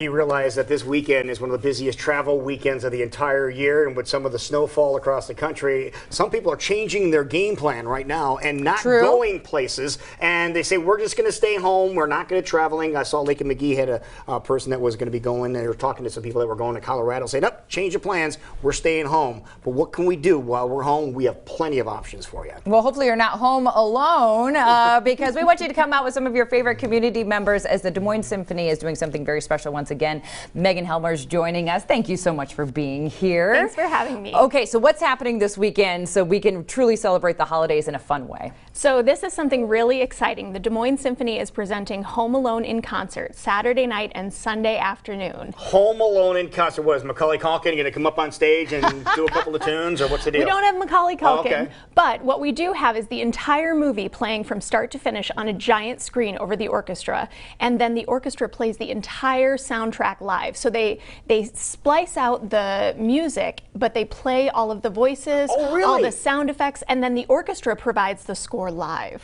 You realize that this weekend is one of the busiest travel weekends of the entire year, and with some of the snowfall across the country, some people are changing their game plan right now and not going places, and they say, we're just going to stay home, we're not going to traveling. I saw Lake and McGee had a person that was going to be going, and they were talking to some people that were going to Colorado, saying, nope, change your plans, we're staying home. But what can we do while we're home? We have plenty of options for you. Well, hopefully you're not home alone, because we want you to come out with some of your favorite community members, as the Des Moines Symphony is doing something very special once again. Megan Helmer's joining us. Thank you so much for being here. Thanks for having me. Okay, so what's happening this weekend so we can truly celebrate the holidays in a fun way? So this is something really exciting. The Des Moines Symphony is presenting Home Alone in concert Saturday night and Sunday afternoon. Home Alone in concert. What is Macaulay Culkin going to come up on stage and do a couple of tunes, or what's the deal? We don't have Macaulay Culkin, okay. But what we do have is the entire movie playing from start to finish on a giant screen over the orchestra, and then the orchestra plays the entire soundtrack live. So they splice out the music, but they play all of the voices, all the sound effects, and then the orchestra provides the score live.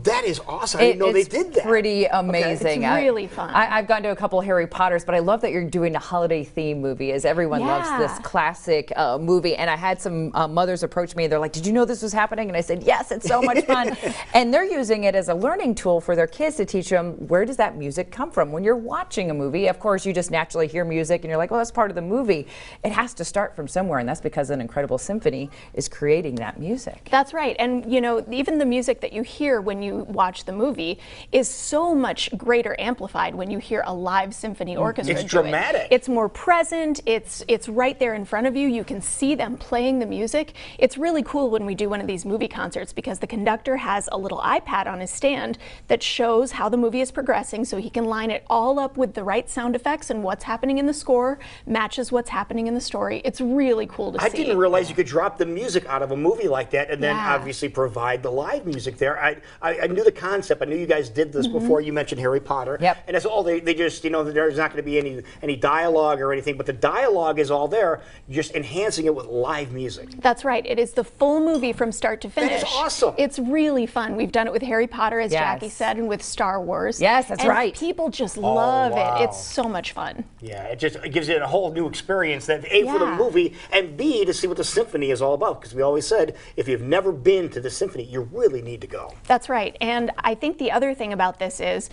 That is awesome. I didn't know they did that. It's pretty amazing. It's really fun. I've gone to a couple of Harry Potters, but I love that you're doing a holiday theme movie, as everyone loves this classic movie. And I had some mothers approach me, and they're like, did you know this was happening? And I said, yes, it's so much fun. And they're using it as a learning tool for their kids to teach them, where does that music come from? When you're watching a movie, of course, you just naturally hear music, and you're like, well, that's part of the movie. It has to start from somewhere, and that's because an incredible symphony is creating that music. That's right. And, you know, even the music that you hear when you watch the movie is so much greater amplified when you hear a live symphony orchestra. It's dramatic. It's more present. It's right there in front of you. You can see them playing the music. It's really cool when we do one of these movie concerts, because the conductor has a little iPad on his stand that shows how the movie is progressing, so he can line it all up with the right sound effects, and what's happening in the score matches what's happening in the story. It's really cool to see. I didn't realize you could drop the music out of a movie like that and then obviously provide the live music there. I knew the concept. I knew you guys did this before. You mentioned Harry Potter. Yep. And that's all. They just, you know, there's not going to be any dialogue or anything, but the dialogue is all there, just enhancing it with live music. That's right. It is the full movie from start to finish. That is awesome. It's really fun. We've done it with Harry Potter, as Jackie said, and with Star Wars. Yes, that's right. People just love it. It's so much fun. Yeah, it gives it a whole new experience, that A, for the movie, and B, to see what the symphony is all about, because we always said, if you've never been to the symphony, you really need to go. That's right. And I think the other thing about this is,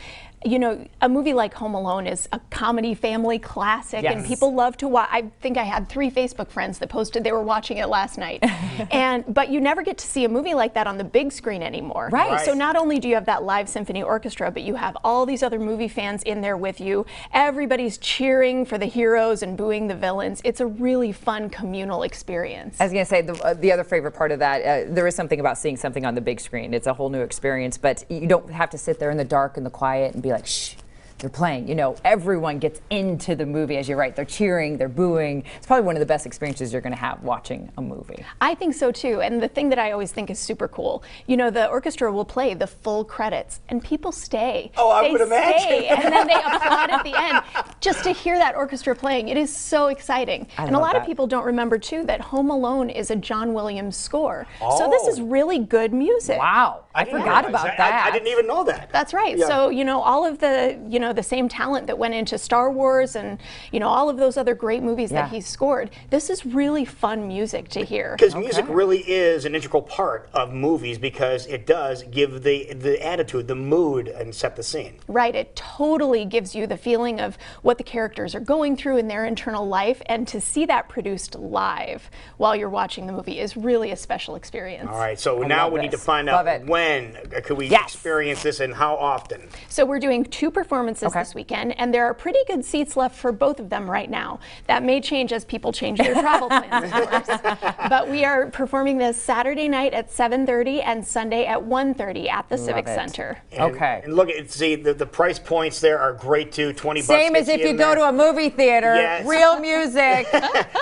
you know, a movie like Home Alone is a comedy family classic, and people love to watch. I think I had 3 Facebook friends that posted they were watching it last night. But you never get to see a movie like that on the big screen anymore. Right. So not only do you have that live symphony orchestra, but you have all these other movie fans in there with you. Everybody's cheering for the heroes and booing the villains. It's a really fun communal experience. I was going to say, the other favorite part of that, there is something about seeing something on the big screen. It's a whole new experience, but you don't have to sit there in the dark and the quiet and be like, shh, they're playing. You know, everyone gets into the movie, as you're right. They're cheering, they're booing. It's probably one of the best experiences you're going to have watching a movie. I think so too. And the thing that I always think is super cool, you know, the orchestra will play the full credits and people stay. Oh, I would imagine. And then they applaud at the end just to hear that orchestra playing. It is so exciting. And a lot of people don't remember too that Home Alone is a John Williams score. So this is really good music. Wow. I forgot about that. I didn't even know that. That's right. So, you know, all of the, you know, the same talent that went into Star Wars and, you know, all of those other great movies that he scored, this is really fun music to hear. Because music really is an integral part of movies, because it does give the attitude, the mood, and set the scene. Right. It totally gives you the feeling of what the characters are going through in their internal life, and to see that produced live while you're watching the movie is really a special experience. All right. So now we need to find out when could we experience this and how often. So we're doing 2 performances this weekend, and there are pretty good seats left for both of them right now. That may change as people change their travel plans, of course. But we are performing this Saturday night at 7:30 and Sunday at 1:30 at the Civic Center. And look, see, the price points there are great too. $20. Same as if you go to a movie theater. Real music.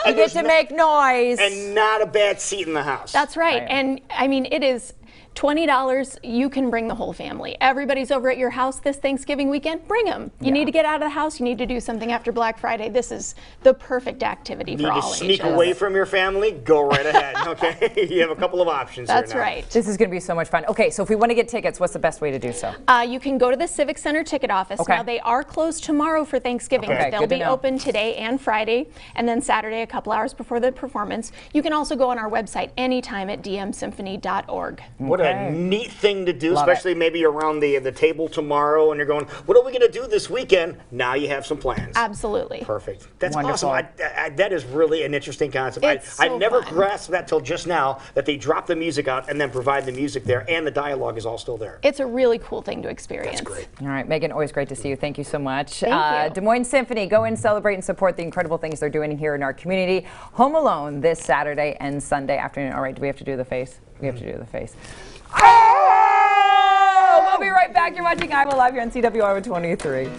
You get to make noise. And not a bad seat in the house. That's right. And I mean, it is $20, you can bring the whole family. Everybody's over at your house this Thanksgiving weekend, bring them. You need to get out of the house, you need to do something after Black Friday. This is the perfect activity for all ages. Need to sneak away from your family? Go right ahead, okay? You have a couple of options That's here now. right. This is going to be so much fun. Okay, so if we want to get tickets, what's the best way to do so? You can go to the Civic Center ticket office. Okay. Now, they are closed tomorrow for Thanksgiving. Okay, They'll good to be know. open today and Friday, and then Saturday a couple hours before the performance. You can also go on our website anytime at dmsymphony.org. What a neat thing to do, Love especially maybe you're around the table tomorrow and you're going, what are we going to do this weekend? Now you have some plans. Absolutely. Perfect. That's Wonderful. awesome. That is really an interesting concept. It's I've so never fun. grasped that till just now, that they drop the music out and then provide the music there, and the dialogue is all still there. It's a really cool thing to experience. That's great. All right, Megan, always great to see you. Thank you so much. Thank you. Des Moines Symphony, go and celebrate and support the incredible things they're doing here in our community. Home Alone this Saturday and Sunday afternoon. All right, do we have to do the face? We have to do the face. Oh! We'll be right back. You're watching I'm Alive here on CWR 23.